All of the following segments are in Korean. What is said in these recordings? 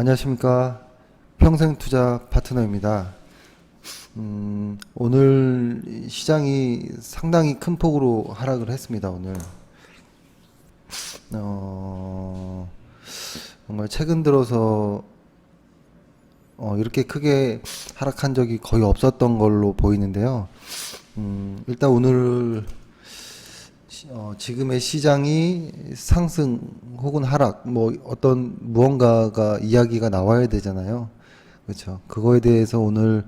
안녕하십니까. 평생투자 파트너입니다. 오늘 시장이 상당히 큰 폭으로 하락을 했습니다. 오늘 정말 최근 들어서 이렇게 크게 하락한 적이 거의 없었던 걸로 보이는데요. 일단 오늘 지금의 시장이 상승 혹은 하락, 뭐 어떤 무언가가 이야기가 나와야 되잖아요. 그렇죠. 그거에 대해서 오늘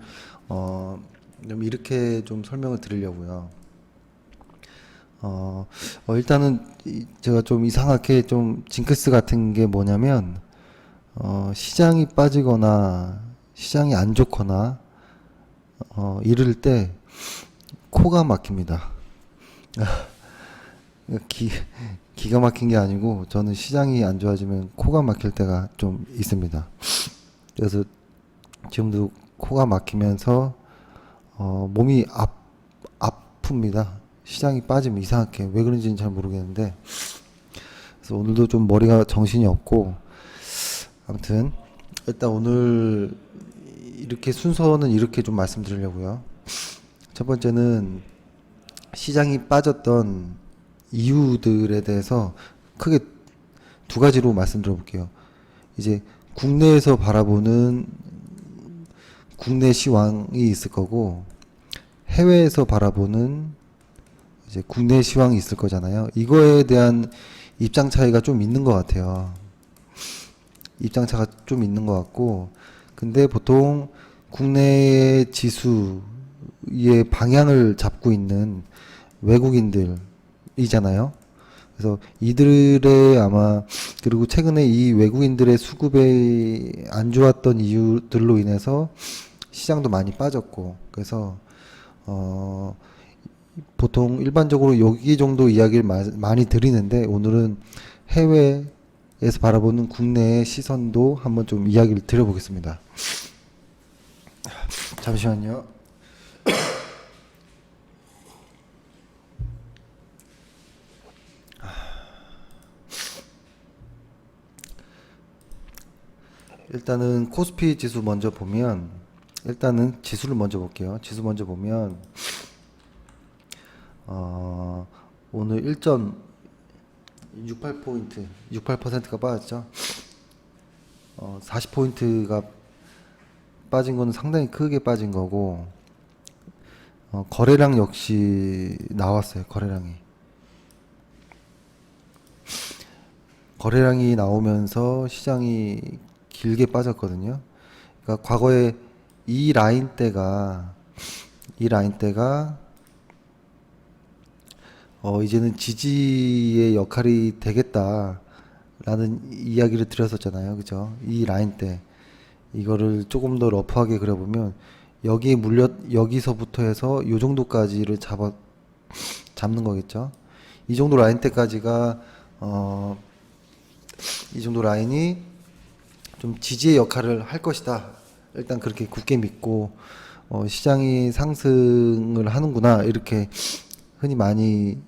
좀 이렇게 좀 설명을 드리려고요. 일단은 제가 좀 이상하게 좀 징크스 같은 게 뭐냐면 시장이 빠지거나 시장이 안 좋거나 이럴 때 코가 막힙니다. 기, 기가 막힌 게 아니고 저는 시장이 안 좋아지면 코가 막힐 때가 좀 있습니다. 그래서 지금도 코가 막히면서 몸이 아픕니다. 시장이 빠지면 이상하게 왜 그런지는 잘 모르겠는데 그래서 오늘도 좀 머리가 정신이 없고 아무튼 일단 오늘 이렇게 순서는 이렇게 좀 말씀드리려고요. 첫 번째는 시장이 빠졌던 이유들에 대해서 크게 두 가지로 말씀드려 볼게요. 이제 국내에서 바라보는 국내 시황이 있을 거고 해외에서 바라보는 이제 국내 시황이 있을 거잖아요. 이거에 대한 입장 차이가 좀 있는 것 같아요. 입장 차가 좀 있는 것 같고 근데 보통 국내의 지수의 방향을 잡고 있는 외국인들이잖아요. 그래서 이들의 아마 그리고 최근에 이 외국인들의 수급이 안 좋았던 이유들로 인해서 시장도 많이 빠졌고 그래서 보통 일반적으로 여기 정도 이야기를 많이 드리는데 오늘은 해외에서 바라보는 국내의 시선도 한번 좀 이야기를 드려보겠습니다. 잠시만요. 일단은 코스피 지수 먼저 보면 일단은 지수를 먼저 볼게요. 지수 먼저 보면 오늘 1.68포인트 68%가 빠졌죠. 40포인트가 빠진 거는 상당히 크게 빠진 거고 거래량 역시 나왔어요. 거래량이 나오면서 시장이 길게 빠졌거든요. 그러니까 과거에 이 라인대가 이제는 지지의 역할이 되겠다라는 이야기를 드렸었잖아요. 그죠? 이 라인대 이거를 조금 더 러프하게 그려보면 여기서부터 해서 요 정도까지를 잡는 거겠죠. 이 정도 라인 때까지가 이 정도 라인이 좀 지지의 역할을 할 것이다. 일단 그렇게 굳게 믿고 시장이 상승을 하는구나 이렇게 흔히 많이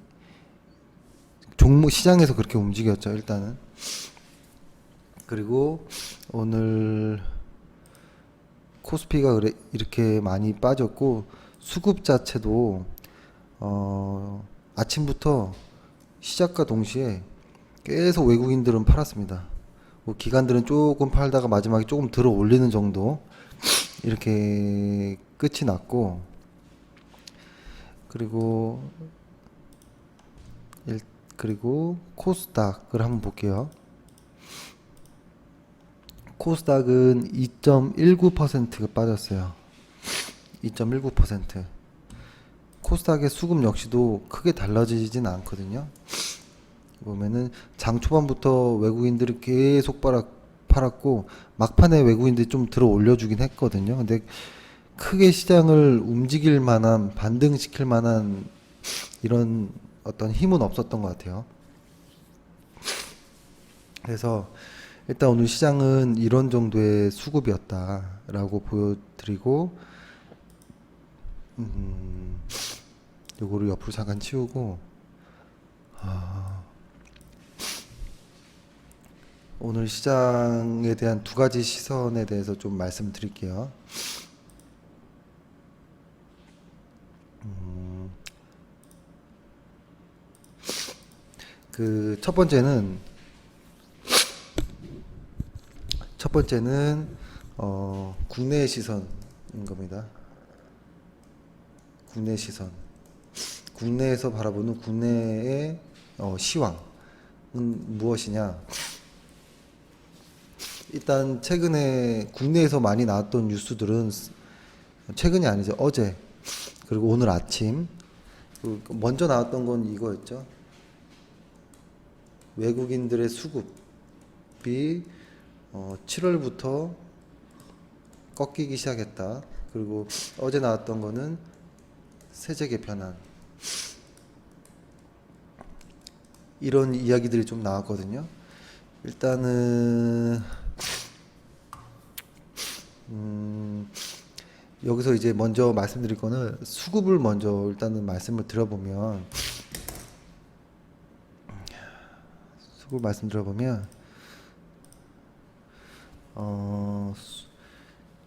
종목 시장에서 그렇게 움직였죠. 일단은 그리고 오늘 코스피가 이렇게 많이 빠졌고 수급 자체도 아침부터 시작과 동시에 계속 외국인들은 팔았습니다. 뭐 기관들은 조금 팔다가 마지막에 조금 들어 올리는 정도 이렇게 끝이 났고 그리고 그리고 코스닥을 한번 볼게요. 코스닥은 2.19%가 빠졌어요. 2.19%. 코스닥의 수급 역시도 크게 달라지진 않거든요. 보면은 장 초반부터 외국인들이 계속 팔았고 막판에 외국인들이 좀 들어 올려주긴 했거든요. 근데 크게 시장을 움직일 만한 반등시킬 만한 이런 어떤 힘은 없었던 것 같아요. 그래서 일단 오늘 시장은 이런 정도의 수급이었다라고 보여드리고 요거를 옆으로 잠깐 치우고 오늘 시장에 대한 두 가지 시선에 대해서 좀 말씀드릴게요. 그 첫 번째는 국내 시선인 겁니다. 국내 시선. 국내에서 바라보는 국내의 시황은 무엇이냐? 일단 최근에 국내에서 많이 나왔던 뉴스들은 최근이 아니죠. 어제 그리고 오늘 아침 먼저 나왔던 건 이거였죠. 외국인들의 수급이 7월부터 꺾이기 시작했다. 그리고 어제 나왔던 거는 세제 개편안 이런 이야기들이 좀 나왔거든요. 일단은 여기서 이제 먼저 말씀드릴 거는 수급을 먼저 일단은 말씀을 드려보면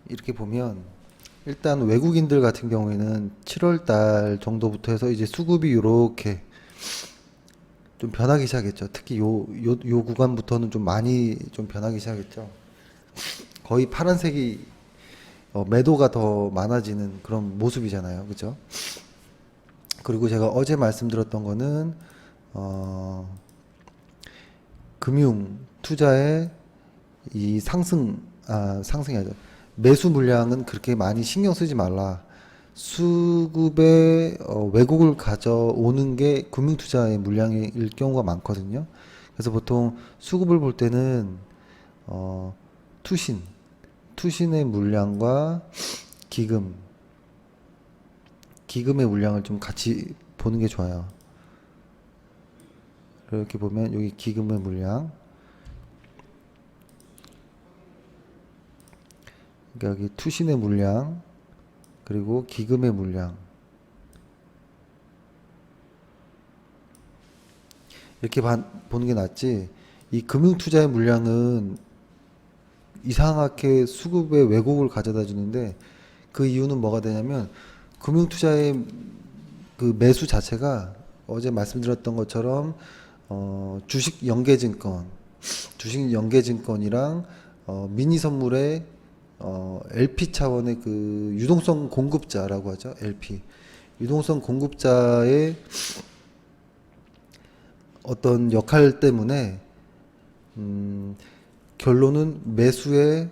이렇게 보면 일단 외국인들 같은 경우에는 7월 달 정도부터 해서 이제 수급이 요렇게 좀 변하기 시작했죠. 특히 요 구간부터는 좀 많이 좀 변하기 시작했죠. 거의 파란색이 매도가 더 많아지는 그런 모습이잖아요. 그죠? 그리고 제가 어제 말씀드렸던 거는 금융 투자의 이 상승이 아니죠. 매수 물량은 그렇게 많이 신경 쓰지 말라. 수급에 왜곡을 가져오는 게 금융 투자의 물량일 경우가 많거든요. 그래서 보통 수급을 볼 때는 투신의 물량과 기금의 물량을 좀 같이 보는 게 좋아요. 이렇게 보면 여기 기금의 물량, 그러니까 여기 투신의 물량, 그리고 기금의 물량 이렇게 보는 게 낫지. 이 금융투자의 물량은 이상하게 수급의 왜곡을 가져다 주는데 그 이유는 뭐가 되냐면 금융투자의 그 매수 자체가 어제 말씀드렸던 것처럼 주식 연계증권이랑 미니 선물의 LP 차원의 그 유동성 공급자라고 하죠. LP. 유동성 공급자의 어떤 역할 때문에 결론은 매수의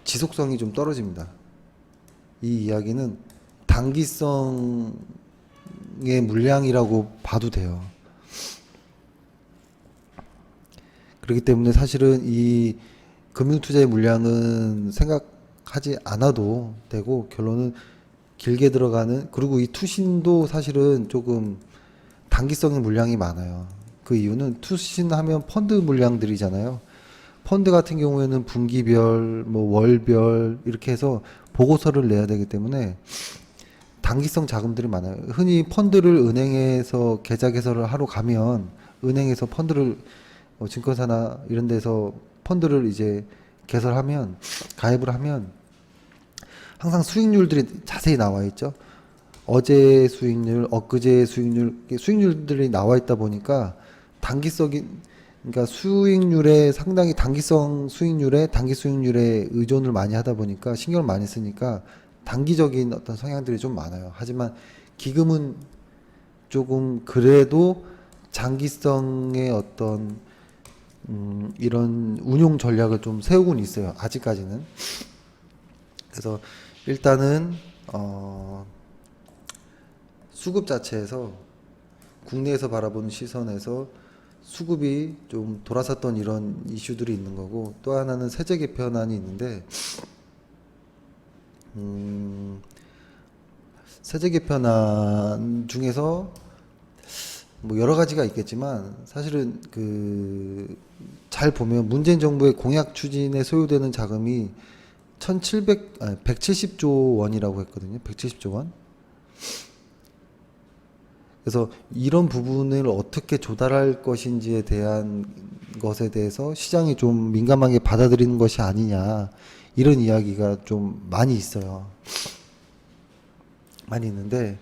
지속성이 좀 떨어집니다. 이 이야기는 단기성의 물량이라고 봐도 돼요. 그렇기 때문에 사실은 이 금융투자의 물량은 생각하지 않아도 되고 결론은 길게 들어가는, 그리고 이 투신도 사실은 조금 단기성의 물량이 많아요. 그 이유는 투신하면 펀드 물량들이잖아요. 펀드 같은 경우에는 분기별, 뭐 월별 이렇게 해서 보고서를 내야 되기 때문에 단기성 자금들이 많아요. 흔히 펀드를 은행에서 계좌 개설을 하러 가면 은행에서 펀드를 증권사나 이런 데서 펀드를 이제 개설하면 가입을 하면 항상 수익률들이 자세히 나와 있죠. 어제 수익률, 엊그제 수익률들이 나와 있다 보니까 그러니까 수익률에 상당히 단기 수익률에 의존을 많이 하다 보니까 신경을 많이 쓰니까 단기적인 어떤 성향들이 좀 많아요. 하지만 기금은 조금 그래도 장기성의 어떤 이런 운용 전략을 좀 세우고는 있어요. 아직까지는. 그래서 일단은 수급 자체에서 국내에서 바라보는 시선에서 수급이 좀 돌아섰던 이런 이슈들이 있는 거고, 또 하나는 세제 개편안이 있는데 세제 개편안 중에서 뭐 여러 가지가 있겠지만 사실은 그 잘 보면 문재인 정부의 공약 추진에 소요되는 자금이 170조 원이라고 했거든요. 170조 원. 그래서 이런 부분을 어떻게 조달할 것인지에 대한 것에 대해서 시장이 좀 민감하게 받아들이는 것이 아니냐, 이런 이야기가 좀 많이 있어요. 많이 있는데,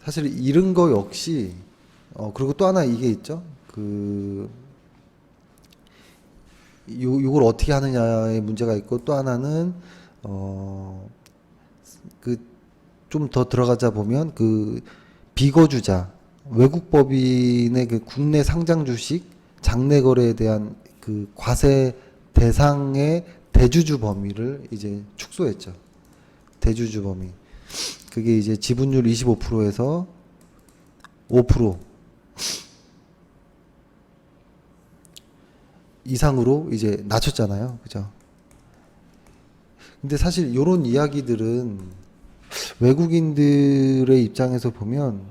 사실 이런 거 역시, 그리고 또 하나 이게 있죠. 요걸 어떻게 하느냐의 문제가 있고, 또 하나는, 좀 더 들어가자 보면, 비거주자, 외국 법인의 국내 상장 주식, 장내 거래에 대한 과세 대상의 대주주 범위를 이제 축소했죠. 대주주 범위. 그게 이제 지분율 25%에서 5% 이상으로 이제 낮췄잖아요. 그죠? 근데 사실 요런 이야기들은 외국인들의 입장에서 보면,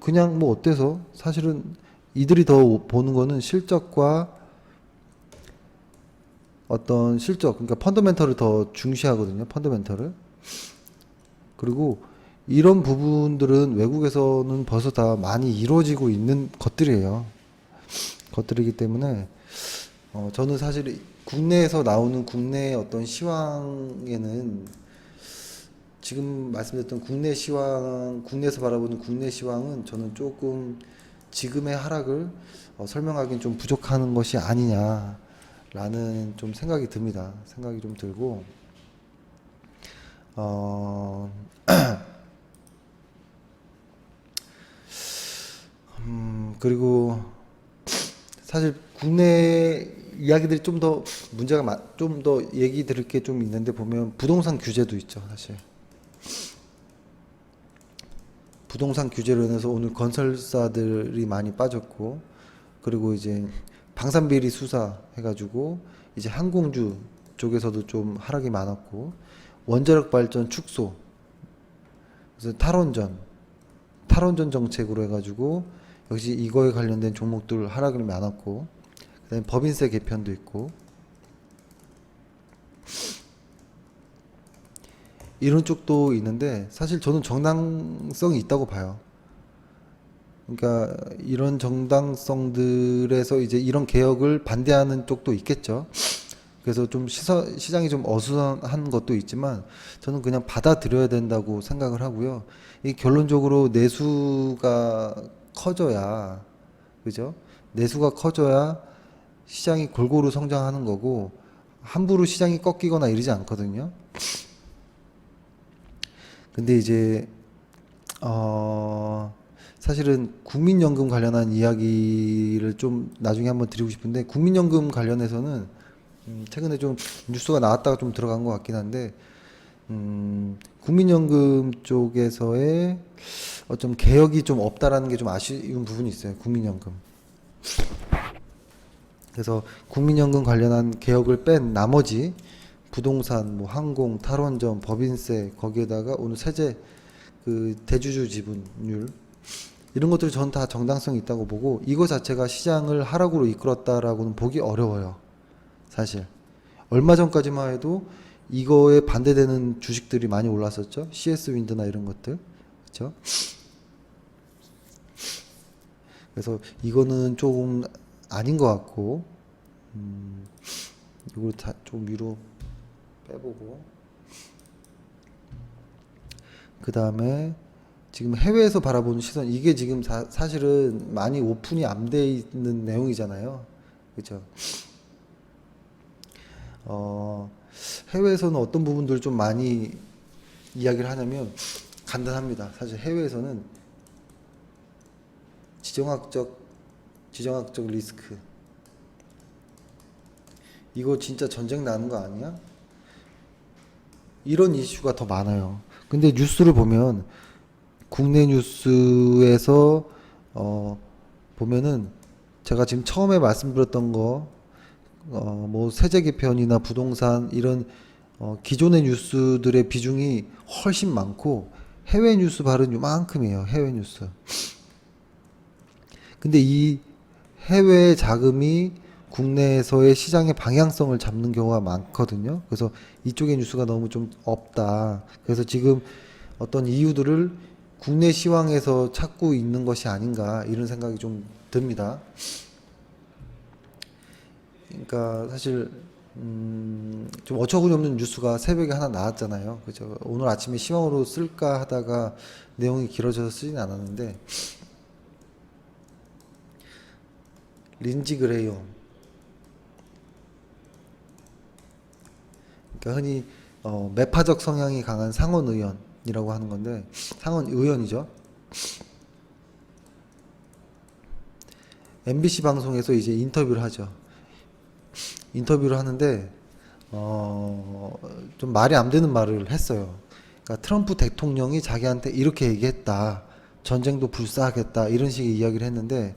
그냥 어때서? 사실은 이들이 더 보는 거는 실적과 어떤 실적, 그러니까 펀더멘털을 더 중시하거든요. 펀더멘털을. 그리고 이런 부분들은 외국에서는 벌써 다 많이 이루어지고 있는 것들이에요. 것들이기 때문에 저는 사실 국내에서 나오는 국내의 어떤 시황에는, 지금 말씀드렸던 국내 시황, 국내에서 바라보는 국내 시황은 저는 조금 지금의 하락을 설명하기는 좀 부족한 것이 아니냐라는 좀 생각이 듭니다. 생각이 좀 들고, 그리고 사실 국내 이야기들이 좀 더 문제가 좀 더 얘기 들을 게 좀 있는데, 보면 부동산 규제도 있죠. 사실 부동산 규제로 인해서 오늘 건설사들이 많이 빠졌고, 그리고 이제 방산비리 수사 해가지고 이제 항공주 쪽에서도 좀 하락이 많았고, 원자력 발전 축소, 그래서 탈원전 정책으로 해가지고 역시 이거에 관련된 종목들 하락이 많았고, 그다음에 법인세 개편도 있고, 이런 쪽도 있는데, 사실 저는 정당성이 있다고 봐요. 그러니까 이런 정당성들에서 이제 이런 개혁을 반대하는 쪽도 있겠죠. 그래서 좀 시장이 좀 어수선한 것도 있지만, 저는 그냥 받아들여야 된다고 생각을 하고요. 이 결론적으로 내수가 커져야, 그죠? 내수가 커져야 시장이 골고루 성장하는 거고, 함부로 시장이 꺾이거나 이러지 않거든요. 근데 이제 사실은 국민연금 관련한 이야기를 좀 나중에 한번 드리고 싶은데, 국민연금 관련해서는 최근에 좀 뉴스가 나왔다가 좀 들어간 것 같긴 한데, 국민연금 쪽에서의 좀 개혁이 좀 없다라는 게 좀 아쉬운 부분이 있어요. 국민연금. 그래서 국민연금 관련한 개혁을 뺀 나머지 부동산, 항공, 탈원전, 법인세, 거기에다가 오늘 세제, 대주주 지분율, 이런 것들이 전 다 정당성이 있다고 보고, 이거 자체가 시장을 하락으로 이끌었다라고는 보기 어려워요. 사실 얼마 전까지만 해도 이거에 반대되는 주식들이 많이 올랐었죠. CS 윈드나 이런 것들, 그렇죠? 그래서 이거는 조금 아닌 것 같고, 이걸 다 좀 위로 빼보고, 그 다음에 지금 해외에서 바라보는 시선, 이게 지금 사실은 많이 오픈이 안 돼 있는 내용이잖아요. 그죠? 해외에서는 어떤 부분들을 좀 많이 이야기를 하냐면 간단합니다. 사실 해외에서는 지정학적 리스크, 이거 진짜 전쟁 나는 거 아니야? 이런 이슈가 더 많아요. 근데 뉴스를 보면, 국내 뉴스에서 보면은 제가 지금 처음에 말씀드렸던 거, 세제 개편이나 부동산 이런 기존의 뉴스들의 비중이 훨씬 많고, 해외 뉴스 발은 요만큼이에요. 해외 뉴스. 근데 이 해외 자금이 국내에서의 시장의 방향성을 잡는 경우가 많거든요. 그래서 이쪽의 뉴스가 너무 좀 없다. 그래서 지금 어떤 이유들을 국내 시황에서 찾고 있는 것이 아닌가 이런 생각이 좀 듭니다. 그러니까 사실 좀 어처구니 없는 뉴스가 새벽에 하나 나왔잖아요. 그죠? 오늘 아침에 시황으로 쓸까 하다가 내용이 길어져서 쓰진 않았는데 린지 그레이엄, 그러니까 흔히 매파적 성향이 강한 상원 의원이라고 하는 건데 상원 의원이죠. MBC 방송에서 이제 인터뷰를 하죠. 인터뷰를 하는데 좀 말이 안 되는 말을 했어요. 그러니까 트럼프 대통령이 자기한테 이렇게 얘기했다. 전쟁도 불사하겠다. 이런 식의 이야기를 했는데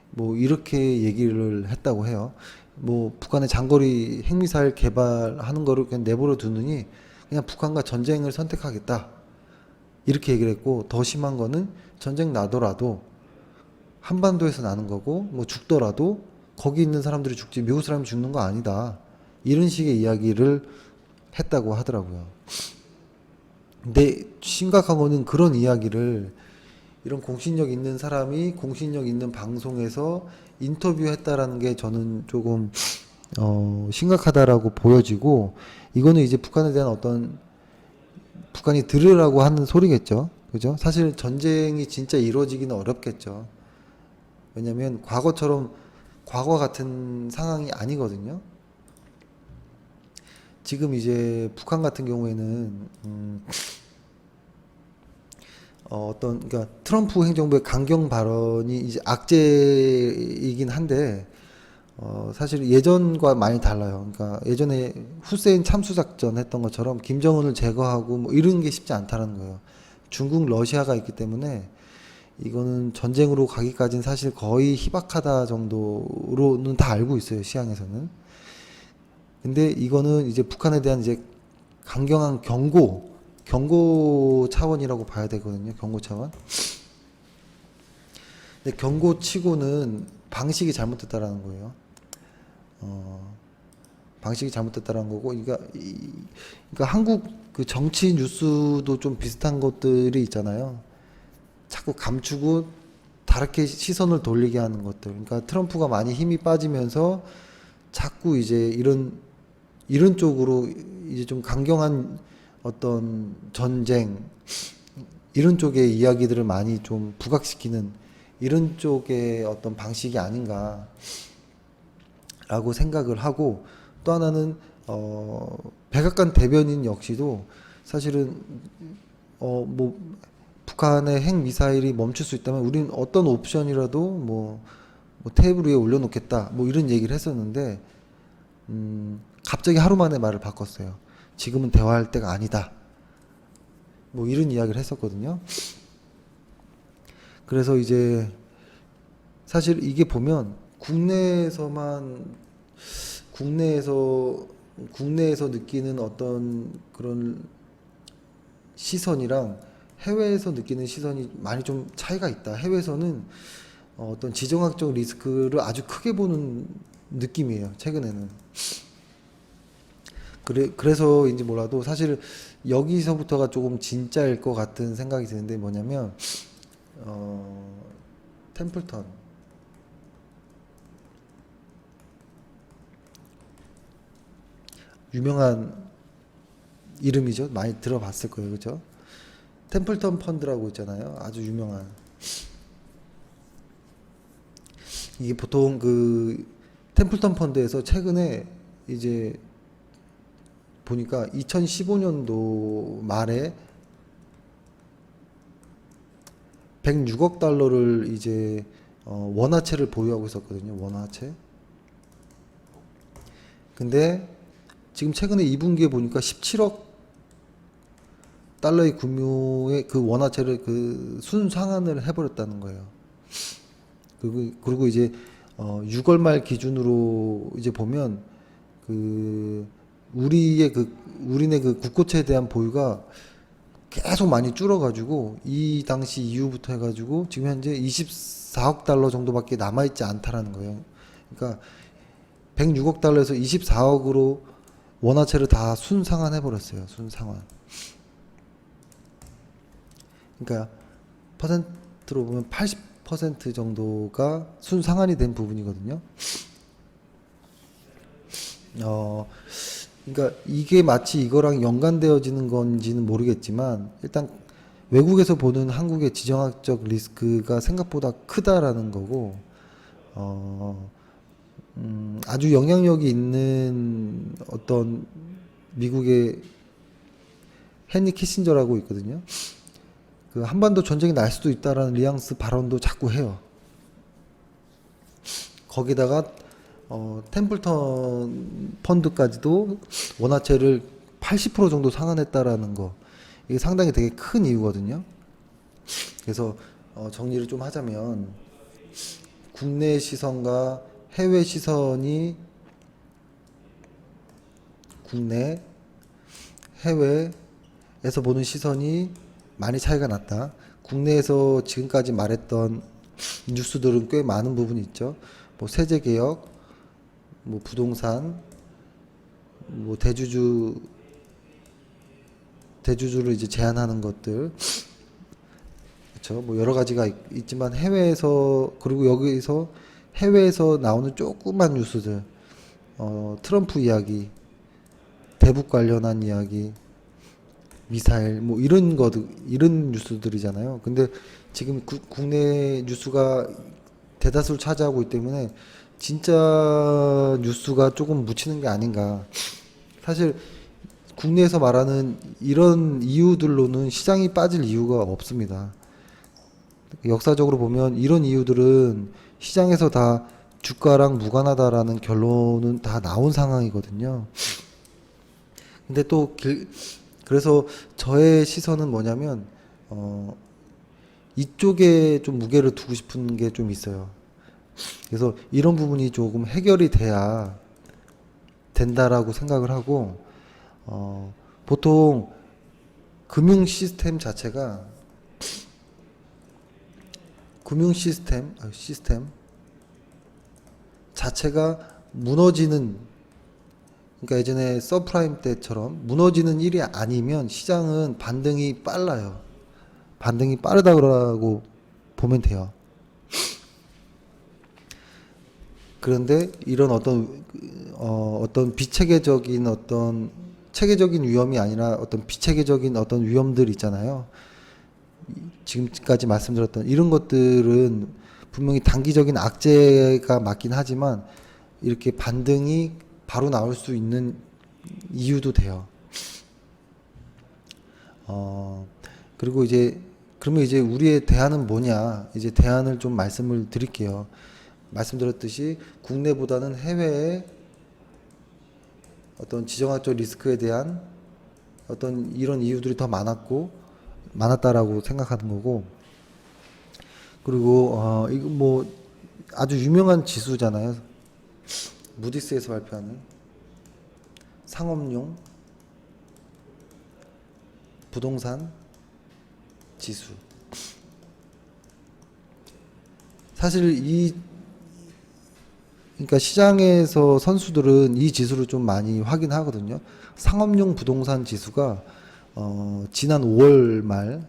뭐 이렇게 얘기를 했다고 해요. 뭐 북한의 장거리 핵미사일 개발하는 거를 그냥 내버려 두느니 그냥 북한과 전쟁을 선택하겠다. 이렇게 얘기를 했고 더 심한 거는 전쟁 나더라도 한반도에서 나는 거고 뭐 죽더라도 거기 있는 사람들이 죽지 미국 사람이 죽는 거 아니다. 이런 식의 이야기를 했다고 하더라고요. 근데 심각한 거는 그런 이야기를 이런 공신력 있는 사람이 공신력 있는 방송에서 인터뷰했다라는 게 저는 조금 심각하다라고 보여지고 이거는 이제 북한에 대한 어떤 북한이 들으라고 하는 소리겠죠. 그죠? 사실 전쟁이 진짜 이루어지기는 어렵겠죠. 왜냐면 과거처럼 과거 같은 상황이 아니거든요. 지금 이제 북한 같은 경우에는 그러니까 트럼프 행정부의 강경 발언이 이제 악재이긴 한데 사실 예전과 많이 달라요. 그러니까 예전에 후세인 참수 작전 했던 것처럼 김정은을 제거하고 뭐 이런 게 쉽지 않다는 거예요. 중국, 러시아가 있기 때문에 이거는 전쟁으로 가기까지는 사실 거의 희박하다 정도로는 다 알고 있어요. 시향에서는. 근데 이거는 이제 북한에 대한 이제 강경한 경고 차원이라고 봐야 되거든요. 경고 차원. 근데 경고치고는 방식이 잘못됐다라는 거예요. 방식이 잘못됐다라는 거고, 그러니까 한국 그 정치 뉴스도 좀 비슷한 것들이 있잖아요. 자꾸 감추고 다르게 시선을 돌리게 하는 것들. 그러니까 트럼프가 많이 힘이 빠지면서 자꾸 이제 이런 쪽으로 이제 좀 강경한 어떤 전쟁 이런 쪽의 이야기들을 많이 좀 부각시키는 이런 쪽의 어떤 방식이 아닌가라고 생각을 하고 또 하나는 백악관 대변인 역시도 사실은 뭐 북한의 핵 미사일이 멈출 수 있다면 우리는 어떤 옵션이라도 뭐 테이블 위에 올려놓겠다 뭐 이런 얘기를 했었는데 갑자기 하루 만에 말을 바꿨어요. 지금은 대화할 때가 아니다. 뭐 이런 이야기를 했었거든요. 그래서 이제 사실 이게 보면 국내에서 느끼는 어떤 그런 시선이랑 해외에서 느끼는 시선이 많이 좀 차이가 있다. 해외에서는 어떤 지정학적 리스크를 아주 크게 보는 느낌이에요. 최근에는. 그래서인지 몰라도 사실 여기서부터가 조금 진짜일 것 같은 생각이 드는데 뭐냐면 템플턴 유명한 이름이죠. 많이 들어봤을 거예요. 그죠? 템플턴 펀드라고 있잖아요. 아주 유명한. 이게 보통 그 템플턴 펀드에서 최근에 이제 보니까 2015년도 말에 106억 달러를 이제 원화채를 보유하고 있었거든요. 원화채. 근데 지금 최근에 2분기에 보니까 17억 달러의 규모의 그 원화채를 그 순상환을 해버렸다는 거예요. 그리고 이제 6월 말 기준으로 이제 보면 그 우리네 그 국고채에 대한 보유가 계속 많이 줄어가지고 이 당시 이후부터 해가지고 지금 현재 24억 달러 정도밖에 남아있지 않다라는 거예요. 그러니까 106억 달러에서 24억으로 원화채를 다 순상환해 버렸어요. 순상환. 그러니까 퍼센트로 보면 80% 정도가 순상환이 된 부분이거든요. 그러니까 이게 마치 이거랑 연관되어지는 건지는 모르겠지만 일단 외국에서 보는 한국의 지정학적 리스크가 생각보다 크다라는 거고, 아주 영향력이 있는 어떤 미국의 헨리 키신저라고 있거든요. 그 한반도 전쟁이 날 수도 있다라는 뉘앙스 발언도 자꾸 해요. 거기다가 템플턴 펀드까지도 원화채를 80% 정도 상환했다라는 거, 이게 상당히 되게 큰 이유거든요. 그래서 정리를 좀 하자면 국내 시선과 해외 시선이 국내 해외에서 보는 시선이 많이 차이가 났다. 국내에서 지금까지 말했던 뉴스들은 꽤 많은 부분이 있죠. 뭐 세제 개혁, 뭐 부동산, 뭐 대주주를 이제 제한하는 것들, 그렇죠. 뭐 여러 가지가 있지만 해외에서, 그리고 여기서 해외에서 나오는 조그만 뉴스들, 트럼프 이야기, 대북 관련한 이야기, 미사일, 뭐 이런 뉴스들이잖아요. 근데 지금 국내 뉴스가 대다수를 차지하고 있기 때문에 진짜 뉴스가 조금 묻히는 게 아닌가. 사실 국내에서 말하는 이런 이유들로는 시장이 빠질 이유가 없습니다. 역사적으로 보면 이런 이유들은 시장에서 다 주가랑 무관하다라는 결론은 다 나온 상황이거든요. 근데 또 그래서 저의 시선은 뭐냐면 이쪽에 좀 무게를 두고 싶은 게 좀 있어요. 그래서 이런 부분이 조금 해결이 돼야 된다라고 생각을 하고, 보통 금융 시스템 자체가 시스템 자체가 무너지는, 그러니까 예전에 서프라임 때처럼 무너지는 일이 아니면 시장은 반등이 빨라요. 반등이 빠르다고 보면 돼요. 그런데 이런 어떤 비체계적인 체계적인 위험이 아니라 어떤 비체계적인 어떤 위험들 있잖아요. 지금까지 말씀드렸던 이런 것들은 분명히 단기적인 악재가 맞긴 하지만 이렇게 반등이 바로 나올 수 있는 이유도 돼요. 그리고 그러면 이제 우리의 대안은 뭐냐? 이제 대안을 좀 말씀을 드릴게요. 말씀드렸듯이 국내보다는 해외에 어떤 지정학적 리스크에 대한 어떤 이런 이유들이 더 많았다라고 생각하는 거고, 그리고 이거 뭐 아주 유명한 지수잖아요. 무디스에서 발표하는 상업용 부동산 지수. 사실 그러니까 시장에서 선수들은 이 지수를 좀 많이 확인하거든요. 상업용 부동산 지수가 지난 5월 말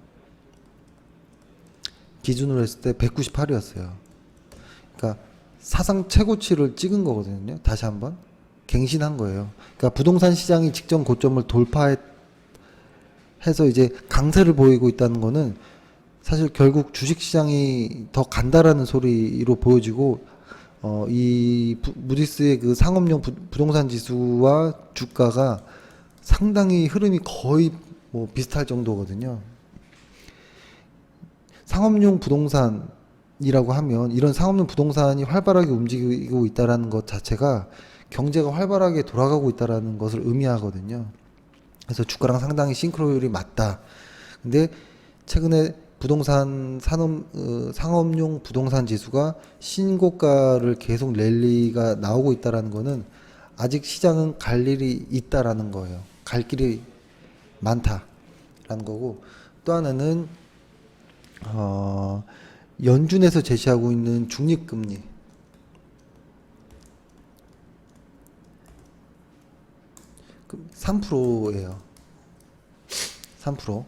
기준으로 했을 때 198이었어요. 그러니까 사상 최고치를 찍은 거거든요. 다시 한번 갱신한 거예요. 그러니까 부동산 시장이 직전 고점을 돌파해서 이제 강세를 보이고 있다는 거는 사실 결국 주식 시장이 더 간다라는 소리로 보여지고, 무디스의 그 상업용 부동산 지수와 주가가 상당히 흐름이 거의 뭐 비슷할 정도거든요. 상업용 부동산이라고 하면 이런 상업용 부동산이 활발하게 움직이고 있다라는 것 자체가 경제가 활발하게 돌아가고 있다라는 것을 의미하거든요. 그래서 주가랑 상당히 싱크로율이 맞다. 근데 최근에 상업용 부동산 지수가 신고가를 계속 랠리가 나오고 있다라는 거는 아직 시장은 갈 일이 있다라는 거예요. 갈 길이 많다라는 거고, 또 하나는 연준에서 제시하고 있는 중립금리, 3%예요. 3%.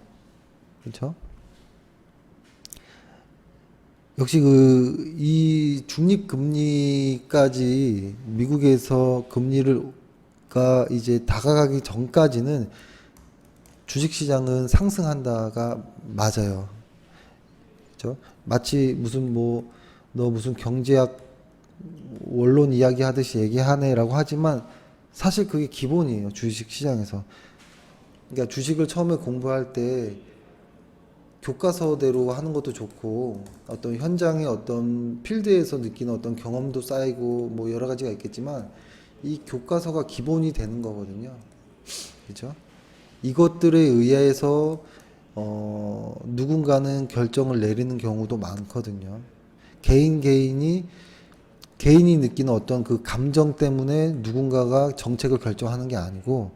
그렇죠? 역시 이 중립 금리까지 미국에서 금리가 이제 다가가기 전까지는 주식 시장은 상승한다가 맞아요. 그렇죠? 마치 무슨 너 무슨 경제학 원론 이야기 하듯이 얘기하네라고 하지만 사실 그게 기본이에요. 주식 시장에서. 그러니까 주식을 처음에 공부할 때 교과서대로 하는 것도 좋고 어떤 현장의 어떤 필드에서 느끼는 어떤 경험도 쌓이고 뭐 여러 가지가 있겠지만 이 교과서가 기본이 되는 거거든요. 그죠? 이것들에 의해서 누군가는 결정을 내리는 경우도 많거든요. 개인이 느끼는 어떤 그 감정 때문에 누군가가 정책을 결정하는 게 아니고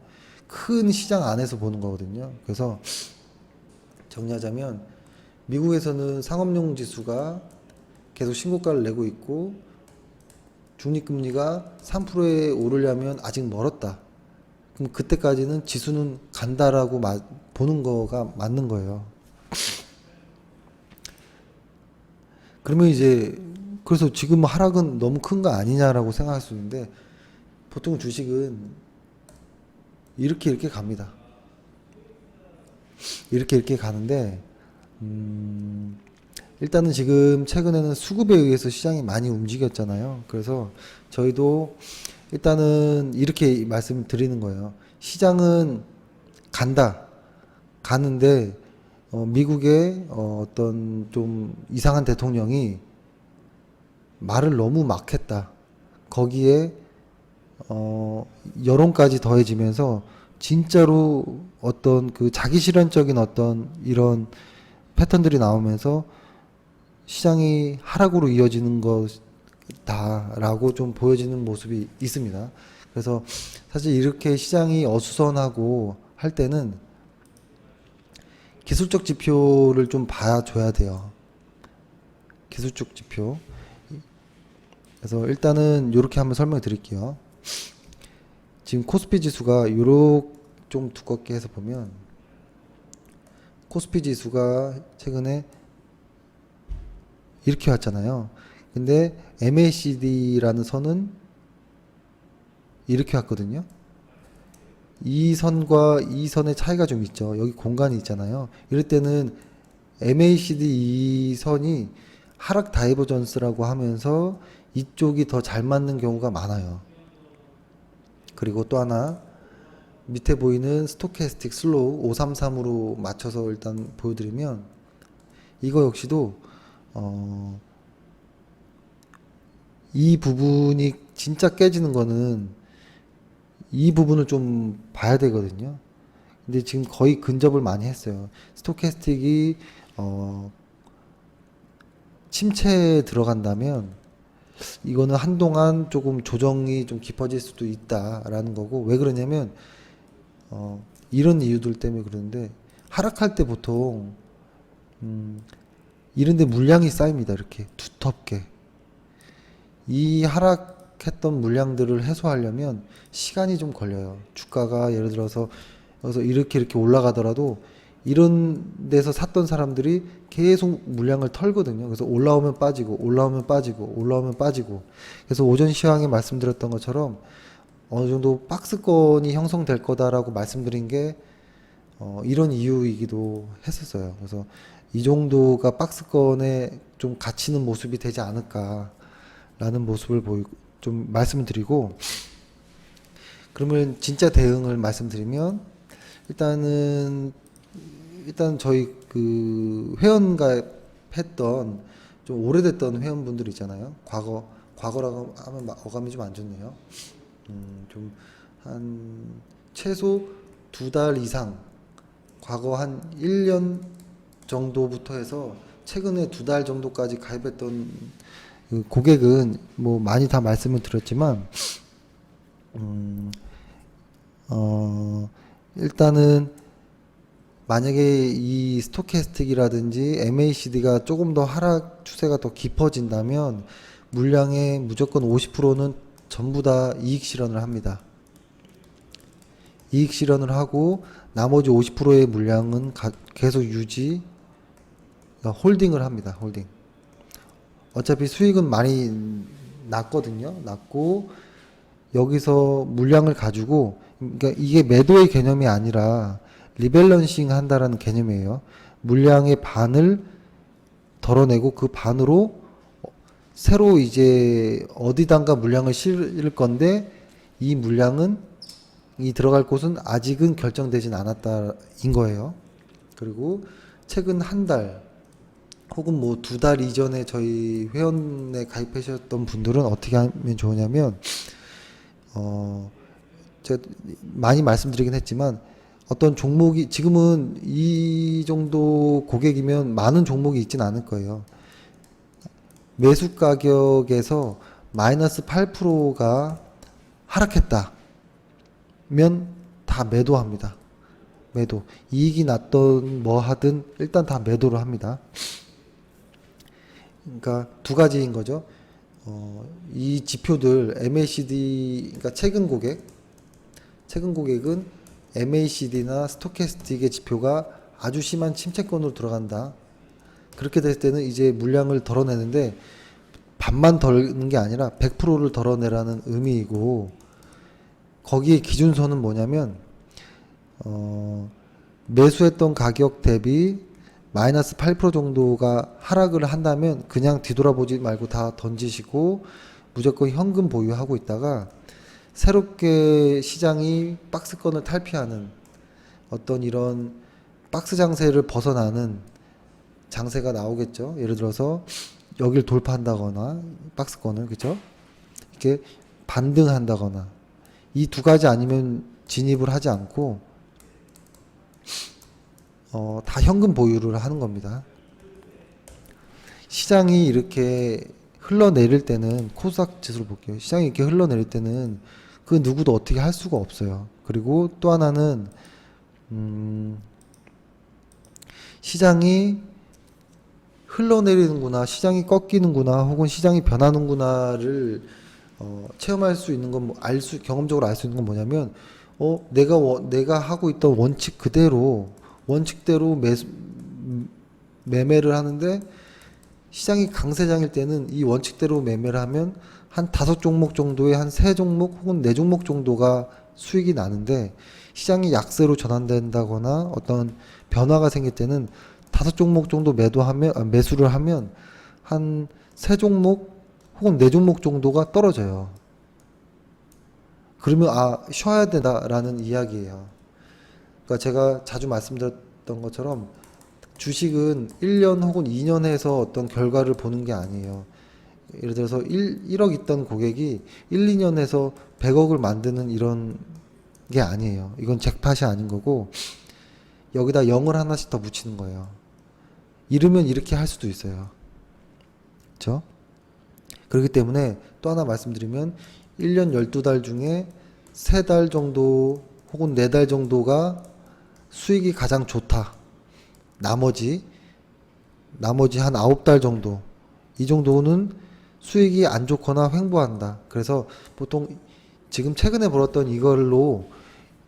큰 시장 안에서 보는 거거든요. 그래서 정리하자면 미국에서는 상업용 지수가 계속 신고가를 내고 있고 중립금리가 3%에 오르려면 아직 멀었다. 그럼 그때까지는 지수는 간다라고 보는 거가 맞는 거예요. 그러면 이제 그래서 지금 하락은 너무 큰 거 아니냐라고 생각할 수 있는데 보통 주식은 이렇게 갑니다. 이렇게 가는데 일단은 지금 최근에는 수급에 의해서 시장이 많이 움직였잖아요. 그래서 저희도 일단은 이렇게 말씀드리는 거예요. 시장은 가는데 미국의 어떤 좀 이상한 대통령이 말을 너무 막 했다. 거기에 여론까지 더해지면서 진짜로 어떤 그 자기 실현적인 어떤 이런 패턴들이 나오면서 시장이 하락으로 이어지는 것다라고 좀 보여지는 모습이 있습니다. 그래서 사실 이렇게 시장이 어수선하고 할 때는 기술적 지표를 좀 봐줘야 돼요. 기술적 지표. 그래서 일단은 이렇게 한번 설명을 드릴게요. 지금 코스피 지수가 요렇게 좀 두껍게 해서 보면 코스피 지수가 최근에 이렇게 왔잖아요. 근데 MACD라는 선은 이렇게 왔거든요. 이 선과 이 선의 차이가 좀 있죠. 여기 공간이 있잖아요. 이럴 때는 MACD 이 선이 하락 다이버전스라고 하면서 이쪽이 더 잘 맞는 경우가 많아요. 그리고 또 하나 밑에 보이는 스토캐스틱 슬로우 533으로 맞춰서 일단 보여드리면 이거 역시도 이 부분이 진짜 깨지는 거는 이 부분을 좀 봐야 되거든요. 근데 지금 거의 근접을 많이 했어요. 스토캐스틱이 침체에 들어간다면 이거는 한동안 조금 조정이 좀 깊어질 수도 있다라는 거고, 왜 그러냐면 이런 이유들 때문에 그러는데 하락할 때 보통 이런데 물량이 쌓입니다. 이렇게 두텁게. 이 하락했던 물량들을 해소하려면 시간이 좀 걸려요. 주가가 예를 들어서 여기서 이렇게 올라가더라도 이런 데서 샀던 사람들이 계속 물량을 털거든요. 그래서 올라오면 빠지고 올라오면 빠지고 올라오면 빠지고. 그래서 오전 시황에 말씀드렸던 것처럼 어느 정도 박스권이 형성될 거다라고 말씀드린 게 이런 이유이기도 했었어요. 그래서 이 정도가 박스권에 좀 갇히는 모습이 되지 않을까라는 모습을 좀 말씀을 드리고, 그러면 진짜 대응을 말씀드리면 일단 저희 그 회원가입했던 좀 오래됐던 회원분들 있잖아요. 과거라고 하면 어감이 좀 안 좋네요. 좀 한 최소 2달 이상, 과거 한 1년 정도부터 해서 최근에 2달 정도까지 가입했던 그 고객은 뭐 많이 다 말씀을 드렸지만 일단은 만약에 이 스토캐스틱이라든지 MACD가 조금 더 하락 추세가 더 깊어진다면 물량의 무조건 50%는 전부 다 이익 실현을 합니다. 이익 실현을 하고 나머지 50%의 물량은 계속 유지, 그러니까 홀딩을 합니다. 홀딩. 어차피 수익은 많이 났거든요. 났고 여기서 물량을 가지고, 그러니까 이게 매도의 개념이 아니라 리밸런싱 한다라는 개념이에요. 물량의 반을 덜어내고 그 반으로 새로 이제 어디단가 물량을 실을 건데, 이 물량은 이 들어갈 곳은 아직은 결정되진 않았다인 거예요. 그리고 최근 한 달 혹은 뭐 2달 이전에 저희 회원에 가입하셨던 분들은 어떻게 하면 좋으냐면, 제가 많이 말씀드리긴 했지만 어떤 종목이 지금은 이 정도 고객이면 많은 종목이 있진 않을 거예요. 매수 가격에서 마이너스 8%가 하락했다면 다 매도합니다. 매도. 이익이 났던 뭐 하든 일단 다 매도를 합니다. 그러니까 두 가지인 거죠. 이 지표들 MACD, 그러니까 최근 고객은 MACD나 스토캐스틱의 지표가 아주 심한 침체권으로 들어간다. 그렇게 됐을 때는 이제 물량을 덜어내는데 반만 덜는 게 아니라 100%를 덜어내라는 의미이고, 거기에 기준선은 뭐냐면 매수했던 가격 대비 마이너스 8% 정도가 하락을 한다면 그냥 뒤돌아보지 말고 다 던지시고 무조건 현금 보유하고 있다가 새롭게 시장이 박스권을 탈피하는 어떤 이런 박스 장세를 벗어나는 장세가 나오겠죠. 예를 들어서 여길 돌파한다거나 박스권을, 그죠? 이렇게 반등한다거나, 이 두 가지 아니면 진입을 하지 않고 다 현금 보유를 하는 겁니다. 시장이 이렇게 흘러내릴 때는, 코스닥 지수를 볼게요. 시장이 이렇게 흘러내릴 때는 그 누구도 어떻게 할 수가 없어요. 그리고 또 하나는 시장이 흘러내리는구나, 시장이 꺾이는구나, 혹은 시장이 변하는구나를 체험할 수 있는 건, 경험적으로 알 수 있는 건 뭐냐면, 내가 하고 있던 원칙대로 매매를 하는데, 시장이 강세장일 때는 이 원칙대로 매매를 하면 한 5종목 정도의 한 3종목 혹은 4종목 정도가 수익이 나는데, 시장이 약세로 전환된다거나 어떤 변화가 생길 때는 5종목 정도 매수를 하면 한 3종목 혹은 4종목 정도가 떨어져요. 그러면 쉬어야 된다라는 이야기예요. 그러니까 제가 자주 말씀드렸던 것처럼 주식은 1년 혹은 2년 해서 어떤 결과를 보는 게 아니에요. 예를 들어서 1억 있던 고객이 1, 2년 해서 100억을 만드는 이런 게 아니에요. 이건 잭팟이 아닌 거고, 여기다 0을 하나씩 더 붙이는 거예요. 이러면 이렇게 할 수도 있어요. 그렇죠? 그렇기 때문에 또 하나 말씀드리면 1년 12달 중에 3달 정도 혹은 4달 정도가 수익이 가장 좋다. 나머지 한 9달 정도, 이 정도는 수익이 안 좋거나 횡보한다. 그래서 보통 지금 최근에 벌었던 이걸로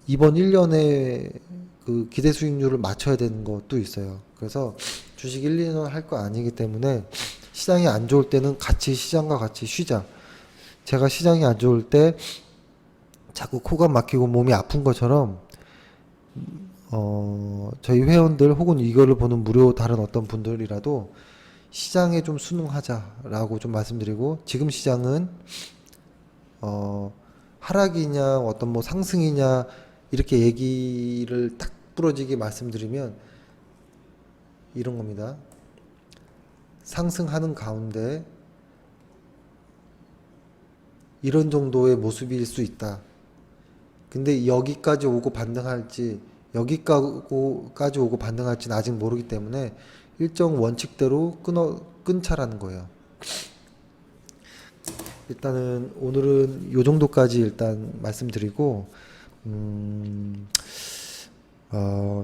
이번 1년에 그 기대 수익률을 맞춰야 되는 것도 있어요. 그래서 주식 1, 2년 할 거 아니기 때문에 시장이 안 좋을 때는 시장과 같이 쉬자. 제가 시장이 안 좋을 때 자꾸 코가 막히고 몸이 아픈 것처럼 저희 회원들 혹은 이거를 보는 무료 다른 어떤 분들이라도 시장에 좀 순응하자라고 좀 말씀드리고, 지금 시장은 하락이냐 어떤 뭐 상승이냐 이렇게 얘기를 딱 부러지게 말씀드리면 이런 겁니다. 상승하는 가운데 이런 정도의 모습일 수 있다. 근데 여기까지 오고 반등할지, 여기까지 오고 반등할지는 아직 모르기 때문에 일정 원칙대로 끊자라는 거예요. 일단은 오늘은 요 정도까지 일단 말씀드리고,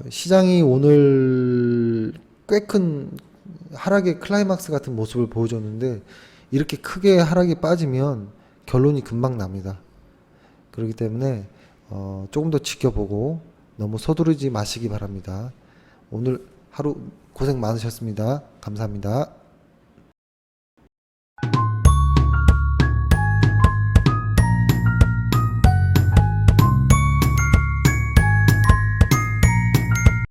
시장이 오늘 꽤 큰 하락의 클라이막스 같은 모습을 보여줬는데, 이렇게 크게 하락이 빠지면 결론이 금방 납니다. 그렇기 때문에 조금 더 지켜보고 너무 서두르지 마시기 바랍니다. 오늘 하루 고생 많으셨습니다. 감사합니다.